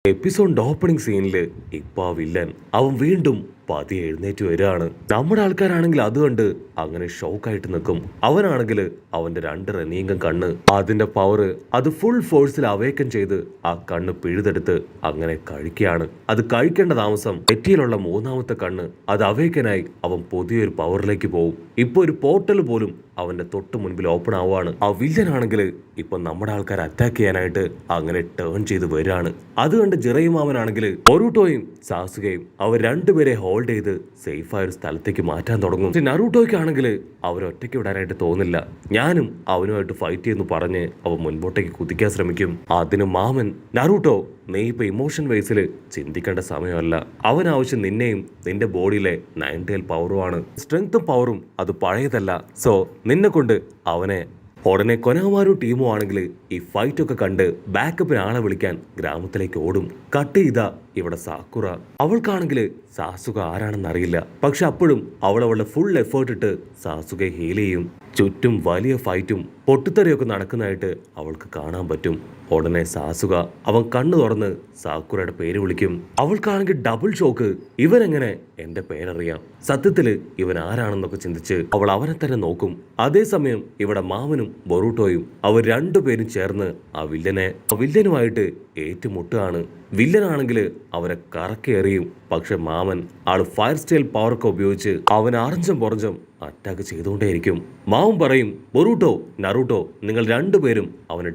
എപ്പിസോഡിന്റെ opening സീനിൽ ഇപ്പൊ ആ വില്ലൻ അവൻ വീണ്ടും പതിയെ എഴുന്നേറ്റ് വരികയാണ്. നമ്മുടെ ആൾക്കാരാണെങ്കിൽ അത് കണ്ട് അങ്ങനെ ഷോക്കായിട്ട് നിൽക്കും. അവനാണെങ്കിൽ അവന്റെ രണ്ട് റെനീങ്കം കണ്ണ് അതിന്റെ പവർ അത് ഫുൾ ഫോഴ്സിൽ അവേക്കൻ ചെയ്ത് ആ കണ്ണ് പിഴുതെടുത്ത് അങ്ങനെ കഴിക്കുകയാണ്. അത് കഴിക്കേണ്ട താമസം നെറ്റിയിലുള്ള മൂന്നാമത്തെ കണ്ണ് അത് അവേക്കനായി അവൻ പുതിയൊരു പവറിലേക്ക് പോകും. ഇപ്പൊ ഒരു പോർട്ടൽ പോലും അവന്റെ തൊട്ട് മുൻപിൽ ഓപ്പൺ ആവുകയാണ്. ആ വില്ലനാണെങ്കിൽ ഇപ്പൊ നമ്മുടെ ആൾക്കാരെ അറ്റാക്ക് ചെയ്യാനായിട്ട് അങ്ങനെ ടേൺ ചെയ്ത് വരികയാണ്. അത് കണ്ട് ജിറയുമാവനാണെങ്കിൽ ബൊറൂട്ടോയും സാസുകയും അവർ രണ്ടുപേരെ ഹോൾഡ് ചെയ്ത് സേഫ് ആയ ഒരു സ്ഥലത്തേക്ക് മാറ്റാൻ തുടങ്ങും. പക്ഷെ നറൂട്ടോയ്ക്കാണെങ്കിൽ അവരൊറ്റയ്ക്ക് വിടാനായിട്ട് തോന്നില്ല. ഞാനും അവനുമായിട്ട് ഫൈറ്റ് ചെയ്യുന്നു പറഞ്ഞ് അവൻ മുൻപോട്ടേക്ക് കുതിക്കാൻ ശ്രമിക്കും. അതിന് മാമൻ നറൂട്ടോ, നീ ഇപ്പൊ ഇമോഷൻ വൈസിൽ ചിന്തിക്കേണ്ട സമയമല്ല. അവൻ ആവശ്യം നിന്നെയും നിന്റെ ബോഡിയിലെ 9 ടൈൽ പവറുമാണ്. സ്ട്രെങ്ത്തും പവറും അത് പഴയതല്ല. സോ നിന്നെ കൊണ്ട് അവനെ ഉടനെ കൊനഹമാരു ടീമും ആണെങ്കിൽ ഈ ഫൈറ്റ് ഒക്കെ കണ്ട് ബാക്കപ്പിന് ആളെ വിളിക്കാൻ ഗ്രാമത്തിലേക്ക് ഓടും. കട്ട് ചെയ്താ ഇവിടെ സാക്കുറ. അവൾക്കാണെങ്കിൽ സാസുക ആരാണെന്ന് അറിയില്ല. പക്ഷെ അപ്പോഴും അവളുടെ ഫുൾ എഫേർട്ട് ഇട്ട് സാസുകയെ ഹീൽ ചെയ്യും. ചുറ്റും വലിയ ഫൈറ്റും പൊട്ടിത്തെറിയൊക്കെ നടക്കുന്നതായിട്ട് അവൾക്ക് കാണാൻ പറ്റും. ഉടനെ സാസുക അവൻ കണ്ണു തുറന്ന് സാക്കുറയുടെ പേര് വിളിക്കും. അവൾക്കാണെങ്കിൽ ഡബിൾ ഷോക്ക്. ഇവനെങ്ങനെ എന്റെ പേരറിയാം? സത്യത്തില് ഇവൻ ആരാണെന്നൊക്കെ ചിന്തിച്ച് അവൾ അവനെ തന്നെ നോക്കും. അതേസമയം ഇവിടെ മാമനും ബൊറൂട്ടോയും അവർ രണ്ടുപേരും ചേർന്ന് ആ വില്ലനുമായിട്ട് ഏറ്റുമുട്ടുകയാണ്. വില്ലനാണെങ്കിൽ അവരെ കറക്കേറിയും. പക്ഷെ മാമൻ ആള് ഫയർ സ്റ്റൈൽ പവറൊക്കെ ഉപയോഗിച്ച് അവൻ അറഞ്ചം പുറഞ്ചം അറ്റാക്ക് ചെയ്തുകൊണ്ടേയിരിക്കും. മാമൻ പറയും, ബൊറൂട്ടോ, നറൂട്ടോ, നിങ്ങൾ രണ്ടുപേരും അവനെ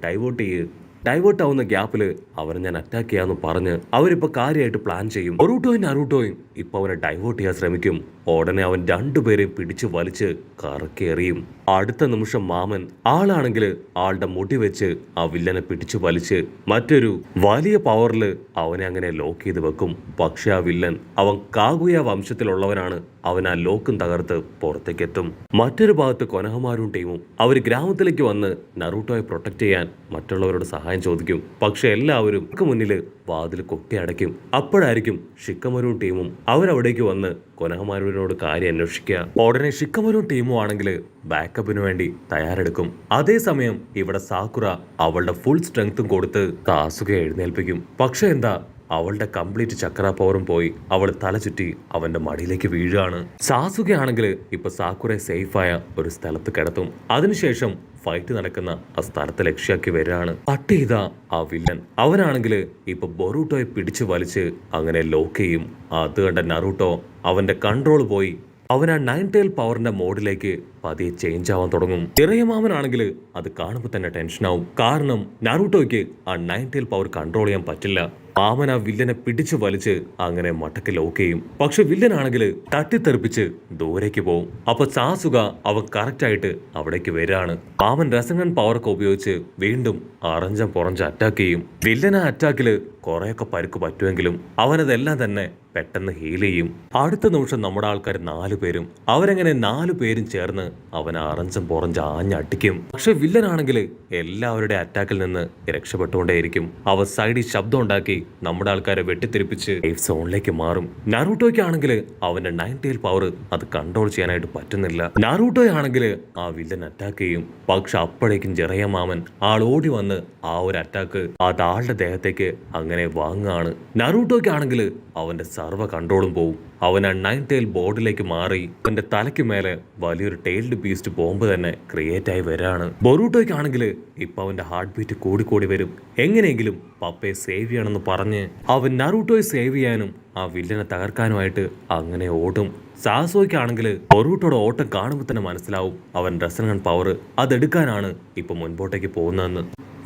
ഡൈവേർട്ട് ആവുന്ന ഗ്യാപ്പില് അവനെ ഞാൻ അറ്റാക്ക് ചെയ്യാന്ന് പറഞ്ഞ് അവരിപ്പോ കാര്യമായിട്ട് പ്ലാൻ ചെയ്യും. ബൊറൂട്ടോയും നറൂട്ടോയും ഇപ്പൊ അവനെ ഡൈവേർട്ട് ചെയ്യാൻ ശ്രമിക്കും. ഉടനെ അവൻ രണ്ടുപേരെയും പിടിച്ച് വലിച്ച് കറക്കേറിയും. അടുത്ത നിമിഷം മാമൻ ആളാണെങ്കിൽ ആളുടെ മുടി വെച്ച് ആ വില്ലനെ പിടിച്ചു വലിച്ച് മറ്റൊരു വലിയ പവറിൽ അവനെ അങ്ങനെ ലോക്ക് ചെയ്ത് വെക്കും. പക്ഷെ ആ വില്ലൻ അവൻ കാഗുയ വംശത്തിലുള്ളവനാണ്. അവൻ ആ ലോക്കും തകർത്ത് പുറത്തേക്ക് എത്തും. മറ്റൊരു ഭാഗത്ത് കൊനഹമാരും ടീമും അവർ ഗ്രാമത്തിലേക്ക് വന്ന് നറൂട്ടോയെ പ്രൊട്ടക്ട് ചെയ്യാൻ മറ്റുള്ളവരോട് സഹായം ചോദിക്കും. പക്ഷെ എല്ലാവരും മുന്നിൽ വാതിൽ കൊട്ടി അടയ്ക്കും. അപ്പോഴായിരിക്കും ഷിക്കമരും ടീമും അവരവിടേക്ക് വന്ന് കൊനഹമാരുവിനോട് കാര്യം അന്വേഷിക്കുക. ഉടനെ ഷിക്കമരും ടീമും ആണെങ്കിൽ ബാക്കപ്പിന് വേണ്ടി തയ്യാറെടുക്കും. അതേസമയം ഇവിടെ സാക്കുറ അവളുടെ ഫുൾ സ്ട്രെങ്ത്തും കൊടുത്ത് സാസുക എഴുന്നേൽപ്പിക്കും. പക്ഷെ എന്താ, അവളുടെ കംപ്ലീറ്റ് ചക്ര പവറും പോയി അവൾ തല ചുറ്റി അവന്റെ മടിയിലേക്ക് വീഴുകയാണ്. സാസുക ആണെങ്കിൽ ഇപ്പൊ സാക്കുറയെ സേഫായ ഒരു സ്ഥലത്ത് കിടത്തും. അതിനുശേഷം ഫൈറ്റ് നടക്കുന്ന ആ സ്ഥലത്ത് ലക്ഷ്യമാക്കി വരികയാണ്. കട്ട് ചെയ്ത ആ വില്ലൻ അവനാണെങ്കിൽ ഇപ്പൊ ബൊറൂട്ടോയെ പിടിച്ചു വലിച്ച് അങ്ങനെ ലോക്ക് ചെയ്യും. അത് കണ്ട നറൂട്ടോ അവന്റെ കൺട്രോൾ പോയി അവൻ ആ 9 ടൈൽ പവറിന്റെ മോഡിലേക്ക് പതിയെ ചേഞ്ച് ആവാൻ തുടങ്ങും. ചെറിയമാമനാണെങ്കിൽ അത് കാണുമ്പോൾ തന്നെ ടെൻഷനാവും. കാരണം നറൂട്ടോയ്ക്ക് ആ 9 ടൈൽ പവർ കൺട്രോൾ ചെയ്യാൻ പറ്റില്ല. മാമൻ ആ വില്ലനെ പിടിച്ചു വലിച്ച് അങ്ങനെ മട്ടക്ക് ലോക്ക് ചെയ്യും. പക്ഷെ വില്ലനാണെങ്കിൽ തട്ടിത്തെറിപ്പിച്ച് ദൂരേക്ക് പോകും. അപ്പൊ സാസുക അവൻ കറക്റ്റ് ആയിട്ട് അവിടേക്ക് വരികയാണ്. മാമൻ രസങ്ങൻ പവറൊക്കെ ഉപയോഗിച്ച് വീണ്ടും അറഞ്ചം പുറഞ്ച് അറ്റാക്ക് ചെയ്യും. വില്ലൻ ആ അറ്റാക്കില് കുറെയൊക്കെ പരുക്ക് പറ്റുമെങ്കിലും അവനതെല്ലാം തന്നെ പെട്ടെന്ന് ഹീൽ ചെയ്യും. അടുത്ത നിമിഷം നമ്മുടെ ആൾക്കാർ 4 പേരും അവരങ്ങനെ 4 പേരും ചേർന്ന് അവനെ അറഞ്ചം പുറഞ്ച് ആഞ്ഞടിക്കും. പക്ഷെ വില്ലനാണെങ്കിൽ എല്ലാവരുടെ അറ്റാക്കിൽ നിന്ന് രക്ഷപ്പെട്ടുകൊണ്ടേയിരിക്കും. അവ സൈഡിൽ ശബ്ദം ഉണ്ടാക്കി നമ്മുടെ ആൾക്കാരെ വെട്ടിത്തെറിപ്പിച്ച് സേഫ് സോണിലേക്ക് മാറും. നറൂട്ടോയ്ക്കാണെങ്കിൽ അവന്റെ 9 ടൈൽ പവർ അത് കൺട്രോൾ ചെയ്യാനായിട്ട് പറ്റുന്നില്ല. നറൂട്ടോയാണെങ്കിൽ ആ വില്ലൻ അറ്റാക്ക് ചെയ്യും. പക്ഷെ അപ്പോഴേക്കും ജെറയമാമൻ ആൾ ഓടി വന്ന് ആ ഒരു അറ്റാക്ക് അത് ആളുടെ ദേഹത്തേക്ക് അങ്ങനെ വാങ്ങാണ്. നറൂട്ടോയ്ക്കാണെങ്കിൽ അവന്റെ സർവ്വ കൺട്രോളും പോവും. അവൻ ആ 9 ടൈൽ ബോർഡിലേക്ക് മാറി അവന്റെ തലയ്ക്ക് മേലെ വലിയൊരു ടൈൽഡ് ബീസ്റ്റ് ബോംബ് തന്നെ ക്രിയേറ്റ് ആയി വരാണ്. ബൊറൂട്ടോയ്ക്കാണെങ്കിൽ ഇപ്പൊ അവന്റെ ഹാർട്ട് ബീറ്റ് കൂടി വരും. എങ്ങനെയെങ്കിലും പപ്പയെ സേവ് ചെയ്യണമെന്ന് പറഞ്ഞ് അവൻ നറൂട്ടോയെ സേവ് ചെയ്യാനും ആ വില്ലനെ തകർക്കാനുമായിട്ട് അങ്ങനെ ഓടും. സാസോയ്ക്കാണെങ്കിൽ ബൊറൂട്ടോയുടെ ഓട്ടം കാണുമ്പോൾ തന്നെ മനസ്സിലാവും അവൻ റസൻഗൺ പവർ അതെടുക്കാനാണ് ഇപ്പൊ മുൻപോട്ടേക്ക് പോകുന്നതെന്ന്.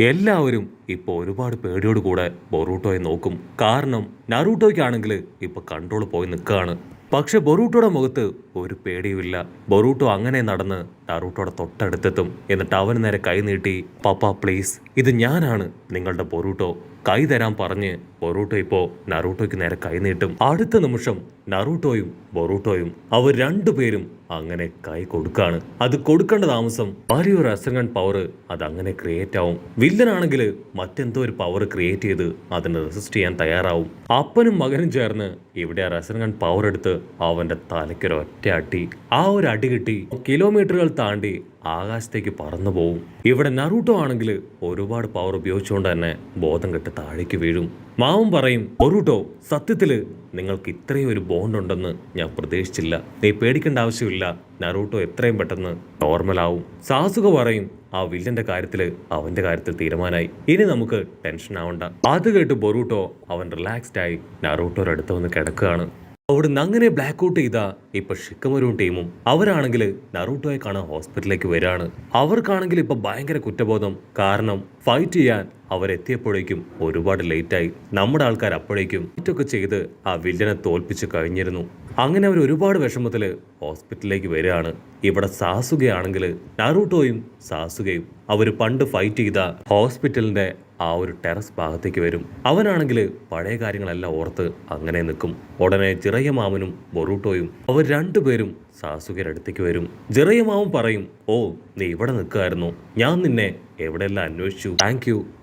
എല്ലാവരും ഇപ്പൊ ഒരുപാട് പേടിയോട് കൂടെ ബൊറൂട്ടോയെ നോക്കും. കാരണം നറൂട്ടോയ്ക്കാണെങ്കിൽ ഇപ്പൊ കൺട്രോൾ പോയി നിൽക്കുകയാണ്. പക്ഷെ ബൊറൂട്ടോയുടെ മുഖത്ത് ഒരു പേടിയുമില്ല. ബൊറൂട്ടോ അങ്ങനെ നടന്ന് നറൂട്ടോയുടെ തൊട്ടടുത്തെത്തും. എന്നിട്ട് അവന് നേരെ കൈ നീട്ടി, പപ്പ പ്ലീസ്, ഇത് ഞാനാണ് നിങ്ങളുടെ ബൊറൂട്ടോ, കൈ തരാൻ പറഞ്ഞ് ബൊറൂട്ടോ ഇപ്പോ നറൂട്ടോയ്ക്ക് നേരെ കൈ നീട്ടും. അടുത്ത നിമിഷം നറൂട്ടോയും ബൊറൂട്ടോയും അവർ രണ്ടുപേരും അങ്ങനെ കൈ കൊടുക്കാണ്. അത് കൊടുക്കേണ്ട താമസം വലിയൊരു റസൻഗൺ പവർ അത് അങ്ങനെ ക്രിയേറ്റ് ആവും. വില്ലനാണെങ്കിൽ മറ്റെന്തോ ഒരു പവർ ക്രിയേറ്റ് ചെയ്ത് അതിനെ റെസിസ്റ്റ് ചെയ്യാൻ തയ്യാറാവും. അപ്പനും മകനും ചേർന്ന് ഇവിടെ ആ റസൻഗൺ പവർ എടുത്ത് അവന്റെ തലയ്ക്കൊരു ഒറ്റ അടി. ആ ഒരു അടി കിട്ടി കിലോമീറ്ററുകൾ താണ്ടി ആകാശത്തേക്ക് പറന്നു പോവും. ഇവിടെ നറൂട്ടോ ആണെങ്കിൽ ഒരുപാട് പവർ ഉപയോഗിച്ചുകൊണ്ട് തന്നെ ബോധം കെട്ട് താഴേക്ക് വീഴും. മാവും പറയും, ബൊറൂട്ടോ സത്യത്തില് നിങ്ങൾക്ക് ഇത്രയും ഒരു ബോണ്ട് ഉണ്ടെന്ന് ഞാൻ പ്രതീക്ഷിച്ചില്ല. നീ പേടിക്കേണ്ട ആവശ്യമില്ല, നറൂട്ടോ എത്രയും പെട്ടെന്ന് നോർമലാവും. സാസുക പറയും, ആ വില്ലന്റെ കാര്യത്തില് അവന്റെ കാര്യത്തിൽ തീരുമാനമായി, ഇനി നമുക്ക് ടെൻഷൻ ആവണ്ട. അത് കേട്ട് ബൊറൂട്ടോ അവൻ റിലാക്സ്ഡ് ആയി നറൂട്ടോയുടെ അടുത്ത് വന്ന് കിടക്കുകയാണ്. അവിടുന്ന് അങ്ങനെ ബ്ലാക്ക് ഔട്ട് ചെയ്ത ഇപ്പൊ ഷിക്കമരുവും ടീമും അവരാണെങ്കിൽ നറൂട്ടോയെ കാണാൻ ഹോസ്പിറ്റലിലേക്ക് വരാണ്. അവർക്കാണെങ്കിൽ ഇപ്പൊ ഭയങ്കര കുറ്റബോധം. കാരണം ഫൈറ്റ് ചെയ്യാൻ അവരെത്തിയപ്പോഴേക്കും ഒരുപാട് ലേറ്റായി. നമ്മുടെ ആൾക്കാർ അപ്പോഴേക്കും ഫൈറ്റൊക്കെ ചെയ്ത് ആ വില്ലനെ തോൽപ്പിച്ച് കഴിഞ്ഞിരുന്നു. അങ്ങനെ അവർ ഒരുപാട് വിഷമത്തില് ഹോസ്പിറ്റലിലേക്ക് വരികയാണ്. ഇവിടെ സാസുകയാണെങ്കിൽ നറൂട്ടോയും സാസുകയും അവർ പണ്ട് ഫൈറ്റ് ചെയ്ത ഹോസ്പിറ്റലിന്റെ ആ ഒരു ടെറസ് ഭാഗത്തേക്ക് വരും. അവനാണെങ്കിൽ പഴയ കാര്യങ്ങളെല്ലാം ഓർത്ത് അങ്ങനെ നിൽക്കും. ഉടനെ ജിറയമാമനും ബൊറൂട്ടോയും അവർ രണ്ടുപേരും സാസുകയുടെ അടുത്തേക്ക് വരും. ജിറയമാമൻ പറയും, ഓ നീ ഇവിടെ നിൽക്കുമായിരുന്നു, ഞാൻ നിന്നെ എവിടെയെല്ലാം അന്വേഷിച്ചു.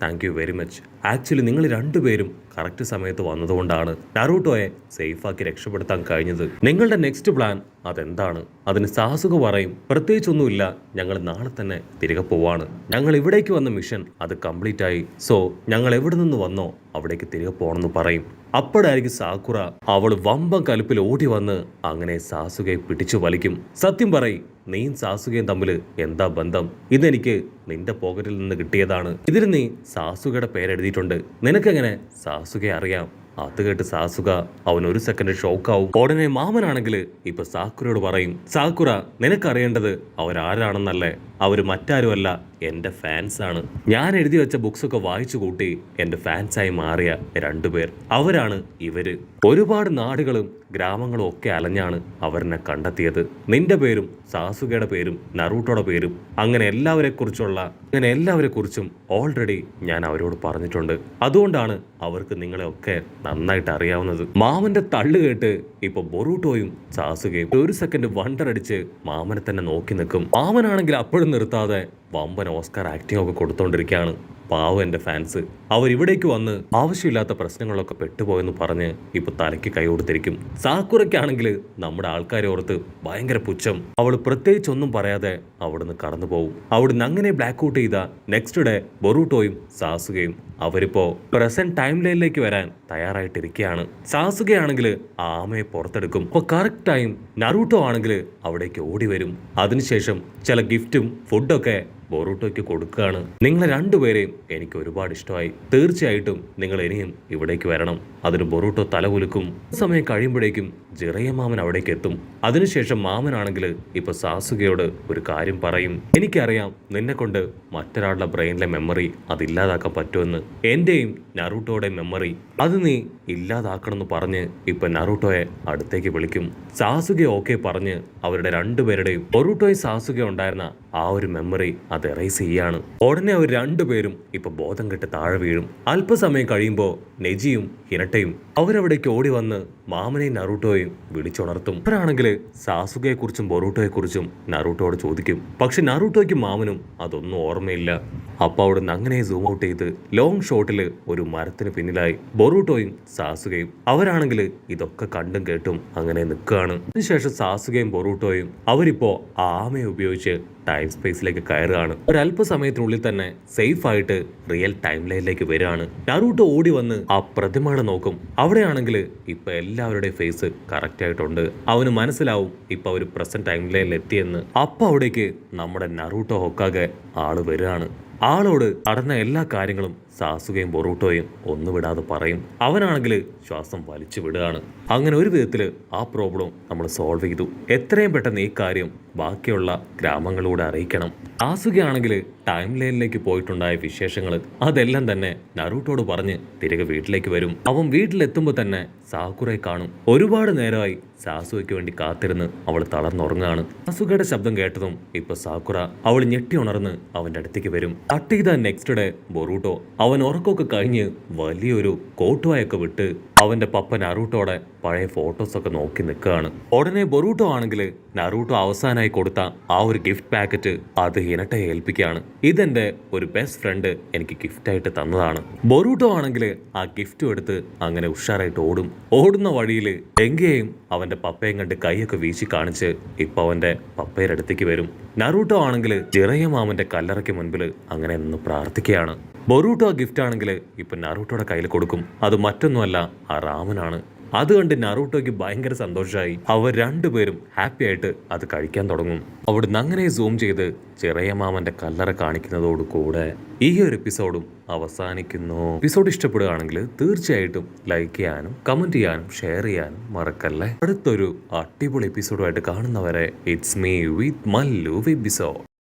Thank you very much. Actually നിങ്ങൾ രണ്ടുപേരും കറക്റ്റ് സമയത്ത് വന്നതുകൊണ്ടാണ് നറൂട്ടോയെ സേഫാക്കി രക്ഷപ്പെടുത്താൻ കഴിഞ്ഞത്. നിങ്ങളുടെ നെക്സ്റ്റ് പ്ലാൻ അതെന്താണ്? അതിന് സാസുക പറയും, പ്രത്യേകിച്ചൊന്നുമില്ല, ഞങ്ങൾ നാളെ തന്നെ തിരികെ പോവാണ്. ഞങ്ങൾ ഇവിടേക്ക് വന്ന മിഷൻ അത് കംപ്ലീറ്റ് ആയി. സോ ഞങ്ങൾ എവിടെ നിന്ന് വന്നോ അവിടേക്ക് തിരികെ പോകണമെന്ന് പറയും. അപ്പോഴായിരിക്കും സാക്കുറ അവൾ വമ്പം കലുപ്പിൽ ഓടി വന്ന് അങ്ങനെ സാസുകയെ പിടിച്ചു വലിക്കും. സത്യം പറയും, നീയും സാസുകയും തമ്മിൽ എന്താ ബന്ധം? ഇതെനിക്ക് നിന്റെ പോക്കറ്റിൽ നിന്ന് കിട്ടിയതാണ്. ഇതിൽ നീ സാസുകയുടെ പേരെഴുതിയിട്ടുണ്ട്. നിനക്കെങ്ങനെ സാസുകയെ അറിയാം? അത് കേട്ട് സാസുക അവൻ ഒരു സെക്കൻഡ് ഷോക്കാവും. ഉടനെ മാമനാണെങ്കിൽ ഇപ്പൊ സാക്കുറയോട് പറയും, സാക്കുറ നിനക്കറിയേണ്ടത് അവരാരാണെന്നല്ലേ? അവര് മറ്റാരുമല്ല, എന്റെ ഫാൻസ് ആണ്. ഞാൻ എഴുതി വെച്ച ബുക്സ് ഒക്കെ വായിച്ചു കൂട്ടി എന്റെ ഫാൻസായി മാറിയ രണ്ടുപേർ, അവരാണ് ഇവര്. ഒരുപാട് നാടുകളും ഗ്രാമങ്ങളും ഒക്കെ അലഞ്ഞാണ് അവരെന്നെ കണ്ടെത്തിയത്. നിന്റെ പേരും സാസുകയുടെ പേരും നറൂട്ടോയുടെ പേരും അങ്ങനെ എല്ലാവരെ കുറിച്ചും ഓൾറെഡി ഞാൻ അവരോട് പറഞ്ഞിട്ടുണ്ട്. അതുകൊണ്ടാണ് അവർക്ക് നിങ്ങളെ ഒക്കെ നന്നായിട്ട് അറിയാവുന്നത്. മാമന്റെ തള്ളു കേട്ട് ഇപ്പൊ ബൊറൂട്ടോയും സാസുകയും ഒരു സെക്കൻഡ് വണ്ടർ അടിച്ച് മാമനെ തന്നെ നോക്കി നിൽക്കും. മാമനാണെങ്കിൽ അപ്പോഴും നിർത്താതെ വമ്പൻ ഓസ്കാർ ആക്ടിംഗ് ഒക്കെ കൊടുത്തോണ്ടിരിക്കുകയാണ്. പാവം എന്റെ ഫാൻസ്, അവരിവിടേക്ക് വന്ന് ആവശ്യമില്ലാത്ത പ്രശ്നങ്ങളൊക്കെ പെട്ടുപോയെന്ന് പറഞ്ഞ് ഇപ്പൊ തലയ്ക്ക് കൈ കൊടുത്തിരിക്കും. സാക്കുറയ്ക്കാണെങ്കിൽ നമ്മുടെ ആൾക്കാരെ ഓർത്ത് ഭയങ്കര പുച്ഛം. അവൾ പ്രത്യേകിച്ചൊന്നും പറയാതെ അവിടുന്ന് കടന്നു പോകും. അവിടുന്ന് അങ്ങനെ ബ്ലാക്ക് ഔട്ട് ചെയ്ത നെക്സ്റ്റ് ഡേ ബൊറൂട്ടോയും സാസുകയും അവരിപ്പോ പ്രസന്റ് ടൈം ലൈനിലേക്ക് വരാൻ തയ്യാറായിട്ടിരിക്കുകയാണ്. സാസുകയാണെങ്കിൽ ആമയെ പുറത്തെടുക്കും. അപ്പൊ കറക്റ്റ് ടൈം നറൂട്ടോ ആണെങ്കിൽ അവിടേക്ക് ഓടി വരും. അതിനുശേഷം ചില ഗിഫ്റ്റും ഫുഡൊക്കെ ബൊറൂട്ടോയ്ക്ക് കൊടുക്കുകയാണ്. നിങ്ങളെ രണ്ടുപേരെയും എനിക്ക് ഒരുപാട് ഇഷ്ടമായി. തീർച്ചയായിട്ടും നിങ്ങൾ ഇനിയും ഇവിടേക്ക് വരണം. അതിന് ബൊറൂട്ടോ തലകുലുക്കും. സമയം കഴിയുമ്പോഴേക്കും ജിറയമാമൻ അവിടേക്ക് എത്തും. അതിനുശേഷം മാമനാണെങ്കിൽ ഇപ്പൊ സാസുകയോട് ഒരു കാര്യം പറയും, എനിക്കറിയാം നിന്നെ കൊണ്ട് മറ്റൊരാളുടെ ബ്രെയിനിലെ മെമ്മറി അതില്ലാതാക്കാൻ പറ്റുമെന്ന്. എന്റെയും നറൂട്ടോയുടെ മെമ്മറി അത് നീ ഇല്ലാതാക്കണമെന്ന് പറഞ്ഞ് ഇപ്പൊ നറൂട്ടോയെ അടുത്തേക്ക് വിളിക്കും. സാസുക ഓക്കെ പറഞ്ഞ് അവരുടെ രണ്ടുപേരുടെയും ബൊറൂട്ടോയും സാസുക ഉണ്ടായിരുന്ന ആ ഒരു മെമ്മറി അത് എറൈസ് ചെയ്യാണ്. ഉടനെ അവർ രണ്ടുപേരും ഇപ്പൊ ബോധം കെട്ട് താഴെ വീഴും. അല്പസമയം കഴിയുമ്പോ നെജിയും ഹിനട്ടയും അവരവിടേക്ക് ഓടി വന്ന് മാമനെയും നറൂട്ടോയും വിളിച്ചുണർത്തും. അവരാണെങ്കിൽ സാസുകയെ കുറിച്ചും ബൊറൂട്ടോയെ കുറിച്ചും നറൂട്ടോയോട് ചോദിക്കും. പക്ഷെ നറൂട്ടോയ്ക്കും മാമനും അതൊന്നും ഓർമ്മയില്ല. അപ്പൊ അവിടുന്ന് അങ്ങനെ സൂം ഔട്ട് ചെയ്ത് ലോങ് ഷോട്ടില് ഒരു മരത്തിന് പിന്നിലായി ബൊറൂട്ടോയും സാസുകയും. അവരാണെങ്കിൽ ഇതൊക്കെ കണ്ടും കേട്ടും അങ്ങനെ നിൽക്കുകയാണ്. അതിനുശേഷം സാസുകയും ബൊറൂട്ടോയും അവരിപ്പോ ആമയെ ഉപയോഗിച്ച് ടൈം സ്പേസിലേക്ക് കയറുകയാണ്. ഒരല്പസമയത്തിനുള്ളിൽ തന്നെ സേഫ് ആയിട്ട് റിയൽ ടൈം ലൈനിലേക്ക് വരികയാണ്. നറൂട്ടോ ഓടി വന്ന് ആ പ്രതിമകളെ നോക്കും. അവിടെയാണെങ്കിൽ ഇപ്പൊ എല്ലാവരുടെയും ഫേസ് കറക്റ്റ് ആയിട്ടുണ്ട്. അവന് മനസ്സിലാവും ഇപ്പൊ അവര് പ്രസന്റ് ടൈം ലൈനിൽ എത്തിയെന്ന്. അപ്പൊ അവിടേക്ക് നമ്മുടെ നറൂട്ടോ ഹൊക്കാഗെ ആള് വരികയാണ്. ആളോട് നടന്ന എല്ലാ കാര്യങ്ങളും സാസുകയും ബൊറൂട്ടോയും ഒന്നു വിടാതെ പറയും. അവനാണെങ്കിൽ ശ്വാസം വലിച്ചു വിടുകയാണ്. അങ്ങനെ ഒരു വിധത്തിൽ ആ പ്രോബ്ലം നമ്മൾ സോൾവ് ചെയ്തു. എത്രയും പെട്ടെന്ന് ഈ കാര്യം ബാക്കിയുള്ള ഗ്രാമങ്ങളിലൂടെ അറിയിക്കണം. സാസുകയാണെങ്കിൽ ടൈം ലൈനിലേക്ക് പോയിട്ടുണ്ടായ വിശേഷങ്ങൾ അതെല്ലാം തന്നെ നറൂട്ടോട് പറഞ്ഞ് തിരികെ വീട്ടിലേക്ക് വരും. അവൻ വീട്ടിലെത്തുമ്പോൾ തന്നെ സാക്കുറയെ കാണും. ഒരുപാട് നേരമായി സാസുകയ്ക്ക് വേണ്ടി കാത്തിരുന്ന് അവൾ തളർന്നുറങ്ങാണ്. സാസുകയുടെ ശബ്ദം കേട്ടതും ഇപ്പൊ സാക്കുറ അവൾ ഞെട്ടി ഉണർന്ന് അവന്റെ അടുത്തേക്ക് വരും. കട്ട് ചെയ്ത നെക്സ്റ്റ് ഡേ ബൊറൂട്ടോ അവൻ ഉറക്കമൊക്കെ കഴിഞ്ഞ് വലിയൊരു കോട്ടുവായൊക്കെ വിട്ട് അവന്റെ പപ്പ നറൂട്ടോടെ പഴയ ഫോട്ടോസൊക്കെ നോക്കി നിൽക്കുകയാണ്. ഉടനെ ബൊറൂട്ടോ ആണെങ്കിൽ നറൂട്ടോ അവസാനമായി കൊടുത്ത ആ ഒരു ഗിഫ്റ്റ് പാക്കറ്റ് അത് ഹിനട്ടയെ ഏൽപ്പിക്കുകയാണ്. ഇതെന്റെ ഒരു ബെസ്റ്റ് ഫ്രണ്ട് എനിക്ക് ഗിഫ്റ്റായിട്ട് തന്നതാണ്. ബൊറൂട്ടോ ആണെങ്കിൽ ആ ഗിഫ്റ്റും എടുത്ത് അങ്ങനെ ഉഷാറായിട്ട് ഓടുന്ന വഴിയിൽ ഡെങ്കിയെയും അവന്റെ പപ്പയും കണ്ട് കൈയൊക്കെ വീശി കാണിച്ച് ഇപ്പൊ അവന്റെ പപ്പയുടെ അടുത്തേക്ക് വരും. നറൂട്ടോ ആണെങ്കിൽ ജിറയമാമന്റെ കല്ലറയ്ക്ക് മുൻപിൽ അങ്ങനെ നിന്ന് പ്രാർത്ഥിക്കുകയാണ്. ബൊറൂട്ടോ ആ ഗിഫ്റ്റ് ആണെങ്കിൽ ഇപ്പൊ നറൂട്ടോയുടെ കയ്യിൽ കൊടുക്കും. അത് മറ്റൊന്നുമല്ല, ആ റാമനാണ്. അത് കണ്ട് നറൂട്ടോയ്ക്ക് ഭയങ്കര സന്തോഷമായി. അവർ രണ്ടുപേരും ഹാപ്പി ആയിട്ട് അത് കഴിക്കാൻ തുടങ്ങും. അവിടുന്ന് അങ്ങനെ സൂം ചെയ്ത് ചെറിയ മാമന്റെ കല്ലറ കാണിക്കുന്നതോട് കൂടെ ഈ ഒരു എപ്പിസോഡും അവസാനിക്കുന്നു. എപ്പിസോഡ് ഇഷ്ടപ്പെടുകയാണെങ്കിൽ തീർച്ചയായിട്ടും ലൈക്ക് ചെയ്യാനും കമന്റ് ചെയ്യാനും ഷെയർ ചെയ്യാനും മറക്കല്ലേ. അടുത്തൊരു അടിപൊളി എപ്പിസോഡുമായിട്ട് കാണുന്നവരെ it's me with Mallu episode.